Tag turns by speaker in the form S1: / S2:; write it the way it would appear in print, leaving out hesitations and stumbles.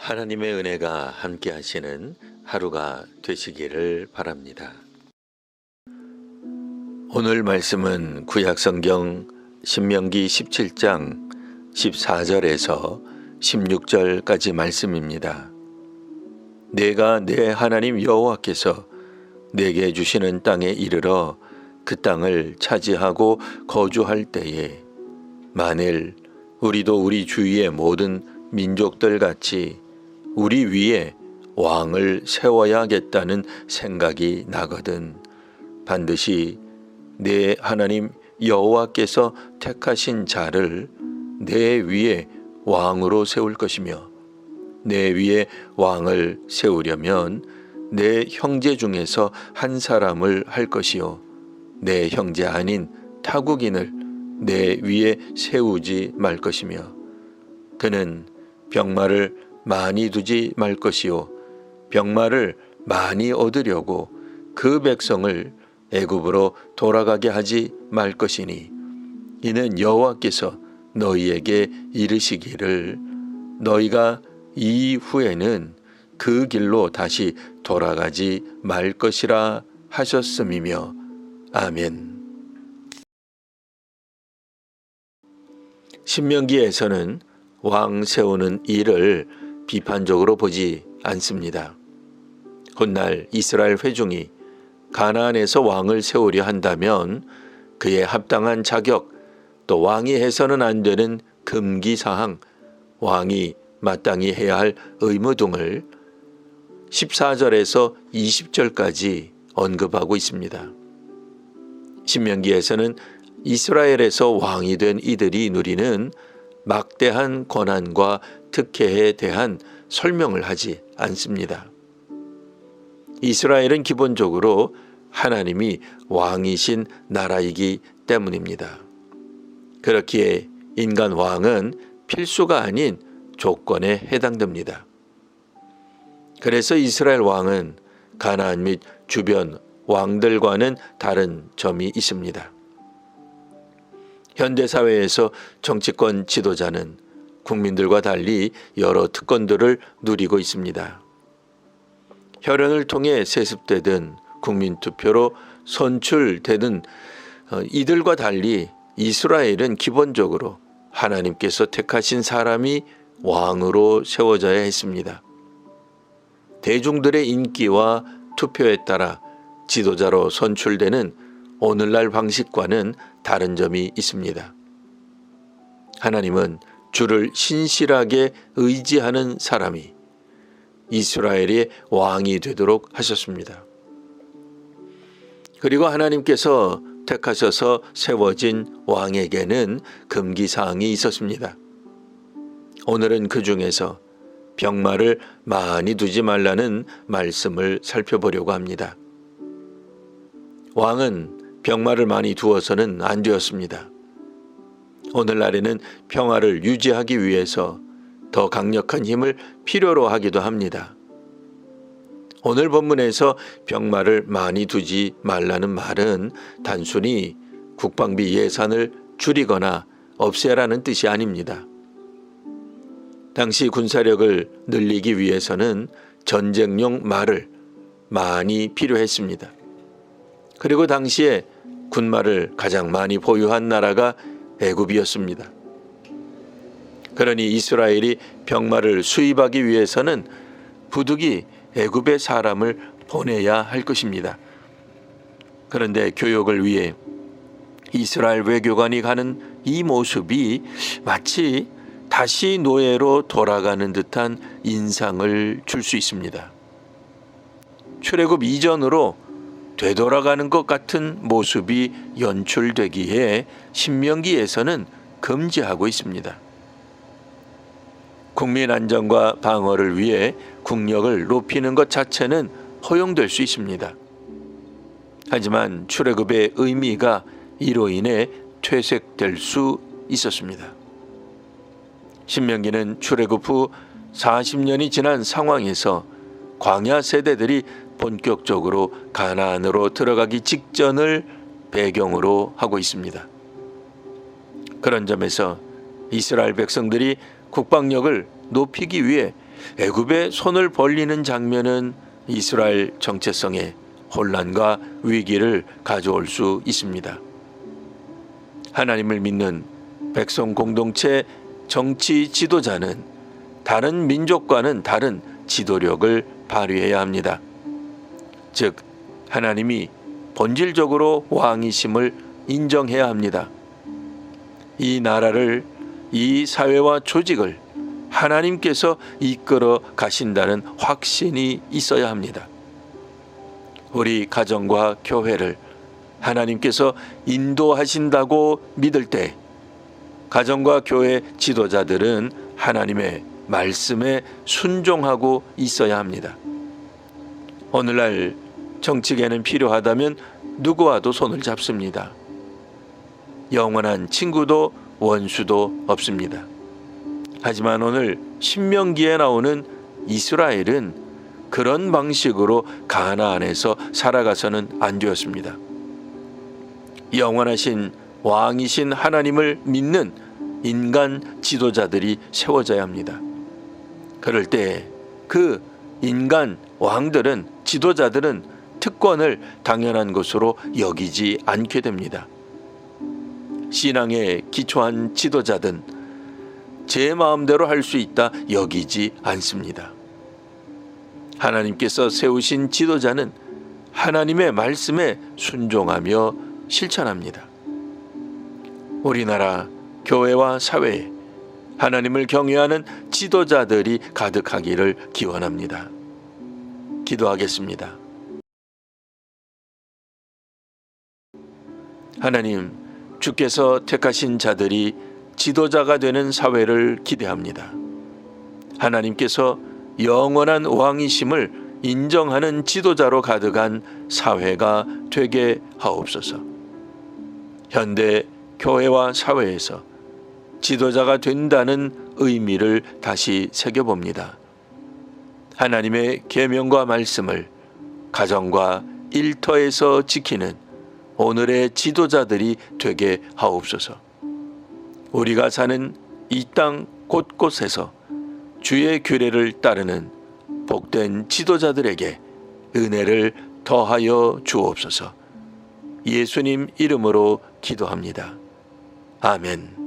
S1: 하나님의 은혜가 함께 하시는 하루가 되시기를 바랍니다. 오늘 말씀은 구약성경 신명기 17장 14절에서 16절까지 말씀입니다. 내가 내 하나님 여호와께서 내게 주시는 땅에 이르러 그 땅을 차지하고 거주할 때에 만일 우리도 우리 주위의 모든 민족들 같이 우리 위에 왕을 세워야겠다는 생각이 나거든 반드시 내 하나님 여호와께서 택하신 자를 내 위에 왕으로 세울 것이며 내 위에 왕을 세우려면 내 형제 중에서 한 사람을 할 것이요 내 형제 아닌 타국인을 내 위에 세우지 말 것이며 그는 병마를 많이 두지 말 것이요 병마를 많이 얻으려고 그 백성을 애굽으로 돌아가게 하지 말 것이니 이는 여호와께서 너희에게 이르시기를 너희가 이후에는 그 길로 다시 돌아가지 말 것이라 하셨음이며 아멘. 신명기에서는 왕 세우는 일을 비판적으로 보지 않습니다. 훗날 이스라엘 회중이 가나안에서 왕을 세우려 한다면 그에 합당한 자격 또 왕이 해서는 안 되는 금기사항 왕이 마땅히 해야 할 의무 등을 14절에서 20절까지 언급하고 있습니다. 신명기에서는 이스라엘에서 왕이 된 이들이 누리는 막대한 권한과 특혜에 대한 설명을 하지 않습니다. 이스라엘은 기본적으로 하나님이 왕이신 나라이기 때문입니다. 그렇기에 인간 왕은 필수가 아닌 조건에 해당됩니다. 그래서 이스라엘 왕은 가나안 및 주변 왕들과는 다른 점이 있습니다. 현대사회에서 정치권 지도자는 국민들과 달리 여러 특권들을 누리고 있습니다. 혈연을 통해 세습되든 국민투표로 선출되든 이들과 달리 이스라엘은 기본적으로 하나님께서 택하신 사람이 왕으로 세워져야 했습니다. 대중들의 인기와 투표에 따라 지도자로 선출되는 오늘날 방식과는 다른 점이 있습니다. 하나님은 주를 신실하게 의지하는 사람이 이스라엘의 왕이 되도록 하셨습니다. 그리고 하나님께서 택하셔서 세워진 왕에게는 금기사항이 있었습니다. 오늘은 그 중에서 병마를 많이 두지 말라는 말씀을 살펴보려고 합니다. 왕은 병마를 많이 두어서는 안 되었습니다. 오늘날에는 평화를 유지하기 위해서 더 강력한 힘을 필요로 하기도 합니다. 오늘 본문에서 병마를 많이 두지 말라는 말은 단순히 국방비 예산을 줄이거나 없애라는 뜻이 아닙니다. 당시 군사력을 늘리기 위해서는 전쟁용 말을 많이 필요했습니다. 그리고 당시에 군말을 가장 많이 보유한 나라가 애굽이었습니다. 그러니 이스라엘이 병마를 수입하기 위해서는 부득이 애굽의 사람을 보내야 할 것입니다. 그런데 교역을 위해 이스라엘 외교관이 가는 이 모습이 마치 다시 노예로 돌아가는 듯한 인상을 줄 수 있습니다. 출애굽 이전으로 되돌아가는 것 같은 모습이 연출되기에 신명기에서는 금지하고 있습니다. 국민 안전과 방어를 위해 국력을 높이는 것 자체는 허용될 수 있습니다. 하지만 출애굽의 의미가 이로 인해 퇴색될 수 있었습니다. 신명기는 출애굽 후 40년이 지난 상황에서 광야 세대들이 본격적으로 가나안으로 들어가기 직전을 배경으로 하고 있습니다. 그런 점에서 이스라엘 백성들이 국방력을 높이기 위해 애굽에 손을 벌리는 장면은 이스라엘 정체성에 혼란과 위기를 가져올 수 있습니다. 하나님을 믿는 백성 공동체 정치 지도자는 다른 민족과는 다른 지도력을 발휘해야 합니다. 즉, 하나님이 본질적으로 왕이심을 인정해야 합니다. 이 나라를, 이 사회와 조직을 하나님께서 이끌어 가신다는 확신이 있어야 합니다. 우리 가정과 교회를 하나님께서 인도하신다고 믿을 때 가정과 교회 지도자들은 하나님의 말씀에 순종하고 있어야 합니다. 오늘날 정치계는 필요하다면 누구와도 손을 잡습니다. 영원한 친구도 원수도 없습니다. 하지만 오늘 신명기에 나오는 이스라엘은 그런 방식으로 가나안에서 살아가서는 안 되었습니다. 영원하신 왕이신 하나님을 믿는 인간 지도자들이 세워져야 합니다. 그럴 때 그 인간 왕들은, 지도자들은 특권을 당연한 것으로 여기지 않게 됩니다. 신앙에 기초한 지도자든 제 마음대로 할 수 있다 여기지 않습니다. 하나님께서 세우신 지도자는 하나님의 말씀에 순종하며 실천합니다. 우리나라 교회와 사회에 하나님을 경외하는 지도자들이 가득하기를 기원합니다. 기도하겠습니다. 하나님, 주께서 택하신 자들이 지도자가 되는 사회를 기대합니다. 하나님께서 영원한 왕이심을 인정하는 지도자로 가득한 사회가 되게 하옵소서. 현대 교회와 사회에서 지도자가 된다는 의미를 다시 새겨봅니다. 하나님의 계명과 말씀을 가정과 일터에서 지키는 오늘의 지도자들이 되게 하옵소서. 우리가 사는 이 땅 곳곳에서 주의 규례를 따르는 복된 지도자들에게 은혜를 더하여 주옵소서. 예수님 이름으로 기도합니다. 아멘.